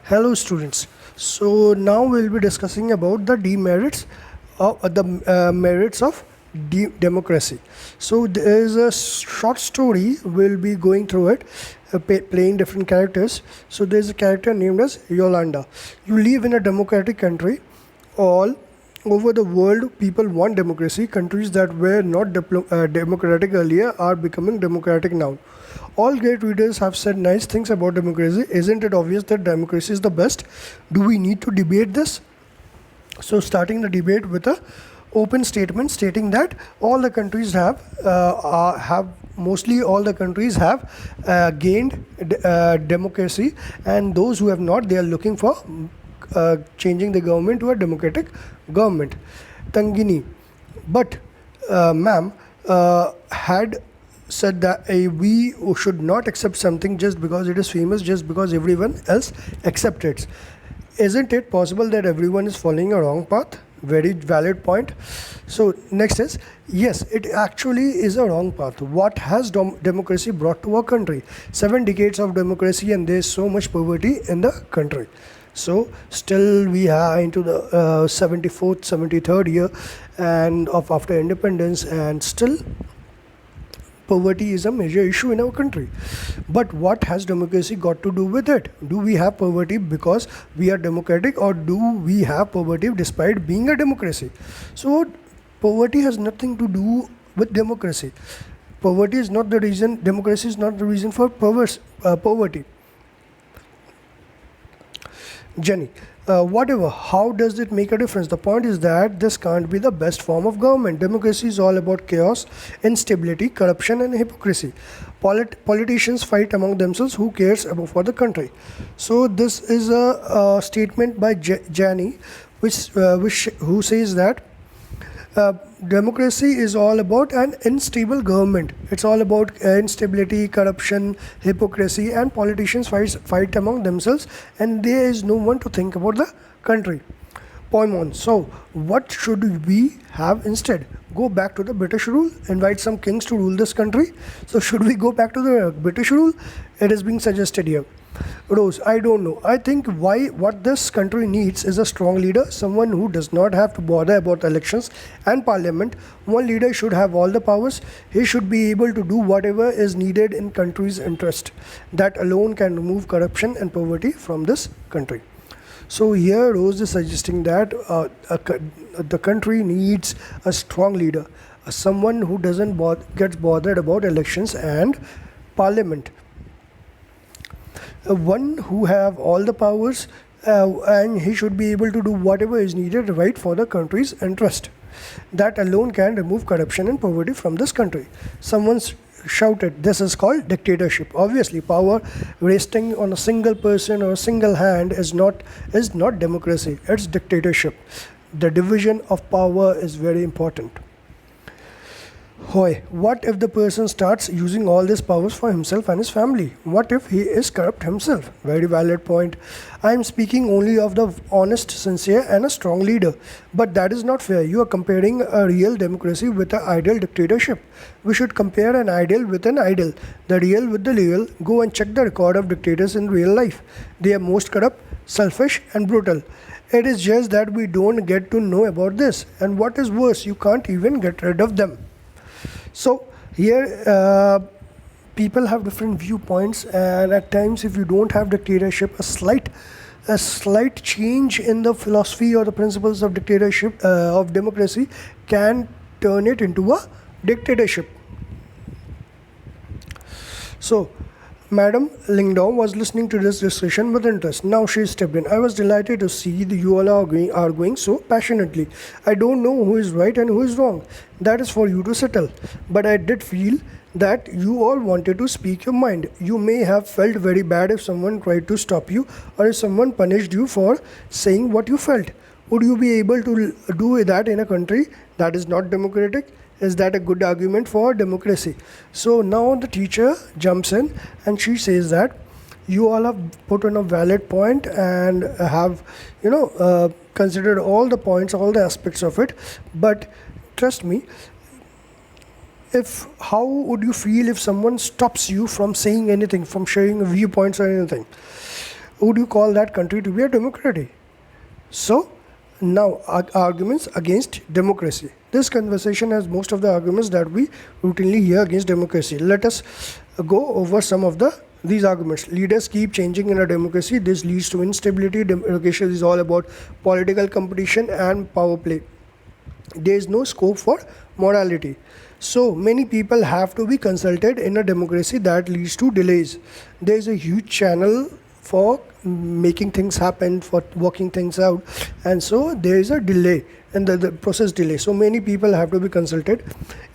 Hello students. So now we'll be discussing about the demerits of the merits of democracy. So there is a short story. We'll be going through it, playing different characters. So there's a character named as Yolanda. You live in a democratic country. All over the world, people want democracy. Countries that were not democratic earlier are becoming democratic now. All great readers have said nice things about democracy. Isn't it obvious that democracy is the best? Do we need to debate this? So, starting the debate with a open statement stating that all the countries have mostly all the countries have gained democracy, and those who have not, they are looking for changing the government to a democratic government. Tangini, but ma'am, had said that we should not accept something just because it is famous, just because everyone else accepts it. Isn't it possible that everyone is following a wrong path? Very valid point. So next is, yes, it actually is a wrong path. What has democracy brought to our country? 7 decades of democracy, and there is so much poverty in the country. So still we are into the 74th 73rd year and of after independence, and still poverty is a major issue in our country. But what has democracy got to do with it? Do we have poverty because we are democratic, or do we have poverty despite being a democracy? So poverty has nothing to do with democracy. Poverty is not the reason. Democracy is not the reason for poverty. Jenny, whatever, how does it make a difference? The point is that this can't be the best form of government. Democracy is all about chaos, instability, corruption, and hypocrisy. Politicians fight among themselves. Who cares about for the country? So this is a statement by Jani, which who says that democracy is all about an unstable government. It's all about instability, corruption, hypocrisy, and politicians fight among themselves, and there is no one to think about the country. Poemon. So, what should we have instead? Go back to the British rule, invite some kings to rule this country. So, should we go back to the British rule? It is being suggested here. Rose, I don't know. I think what this country needs is a strong leader, someone who does not have to bother about elections and parliament. One leader should have all the powers. He should be able to do whatever is needed in country's interest. That alone can remove corruption and poverty from this country. So here Rose is suggesting that the country needs a strong leader, someone who doesn't gets bothered about elections and parliament. One who have all the powers, and he should be able to do whatever is needed right for the country's interest. That alone can remove corruption and poverty from this country. Someone shouted, this is called dictatorship. Obviously, power resting on a single person or a single hand is not democracy. It's dictatorship. The division of power is very important. Hoy, what if the person starts using all these powers for himself and his family? What if he is corrupt himself? Very valid point. I am speaking only of the honest, sincere, and a strong leader. But that is not fair. You are comparing a real democracy with an ideal dictatorship. We should compare an ideal with an ideal, the real with the real. Go and check the record of dictators in real life. They are most corrupt, selfish, and brutal. It is just that we don't get to know about this. And what is worse, you can't even get rid of them. So here people have different viewpoints, and at times if you don't have dictatorship, a slight change in the philosophy or the principles of dictatorship of democracy can turn it into a dictatorship. So Madam Lingdong was listening to this discussion with interest. Now she stepped in. I was delighted to see that you all are arguing so passionately. I don't know who is right and who is wrong. That is for you to settle. But I did feel that you all wanted to speak your mind. You may have felt very bad if someone tried to stop you, or if someone punished you for saying what you felt. Would you be able to do that in a country that is not democratic? Is that a good argument for democracy? So now the teacher jumps in and she says that you all have put on a valid point and have considered all the points, all the aspects of it. But trust me, if how would you feel if someone stops you from saying anything, from sharing viewpoints or anything? would you call that country to be a democracy? So now arguments against democracy. This conversation has most of the arguments that we routinely hear against democracy. Let us go over some of these arguments. Leaders keep changing in a democracy. This leads to instability. Democracy is all about political competition and power play. There is no scope for morality. So many people have to be consulted in a democracy. That leads to delays. There is a huge channel for making things happen, for working things out, and so there is a delay and the process delay. So many people have to be consulted.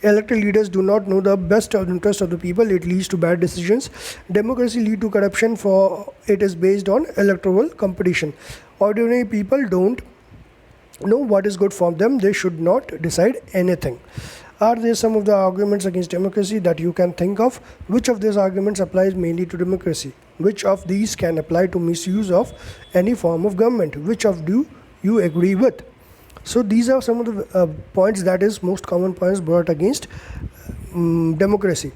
Elected leaders do not know the best interest of the people. It leads to bad decisions. Democracy lead to corruption, for it is based on electoral competition. Ordinary people don't know what is good for them. They should not decide anything. Are there some of the arguments against democracy that you can think of? Which of these arguments applies mainly to democracy? Which of these can apply to misuse of any form of government? Which of do you agree with? So these are some of the points, that is most common points brought against democracy.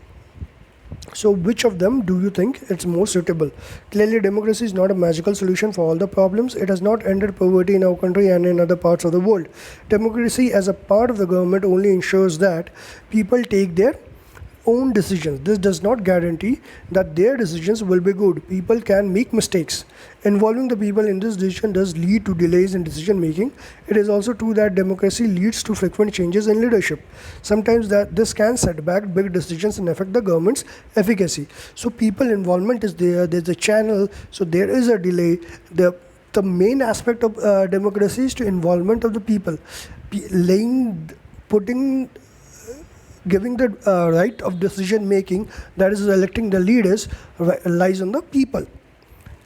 So which of them do you think it's more suitable? Clearly, democracy is not a magical solution for all the problems. It has not ended poverty in our country and in other parts of the world. Democracy as a part of the government only ensures that people take their own decisions. This does not guarantee that their decisions will be good. People can make mistakes. Involving the people in this decision does lead to delays in decision making. It is also true that democracy leads to frequent changes in leadership. Sometimes that this can set back big decisions and affect the government's efficacy. So people involvement is there. There's a channel. So there is a delay. The main aspect of democracy is to involvement of the people, giving the right of decision making, that is electing the leaders, lies on the people,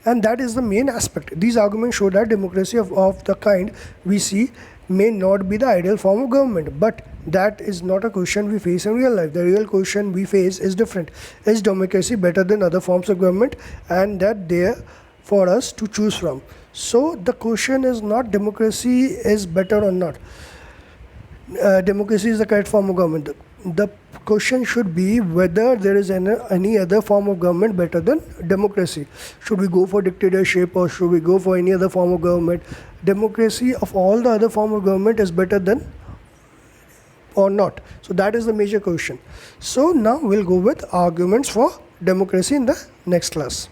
and that is the main aspect. These arguments show that democracy of the kind we see may not be the ideal form of government, but that is not a question we face in real life. The real question we face is different. Is democracy better than other forms of government, and that there for us to choose from? So the question is not democracy is better or not. Democracy is the correct form of government. The question should be whether there is any other form of government better than democracy. Should we go for dictatorship, or should we go for any other form of government? Democracy of all the other form of government is better than or not. So that is the major question. So now we'll go with arguments for democracy in the next class.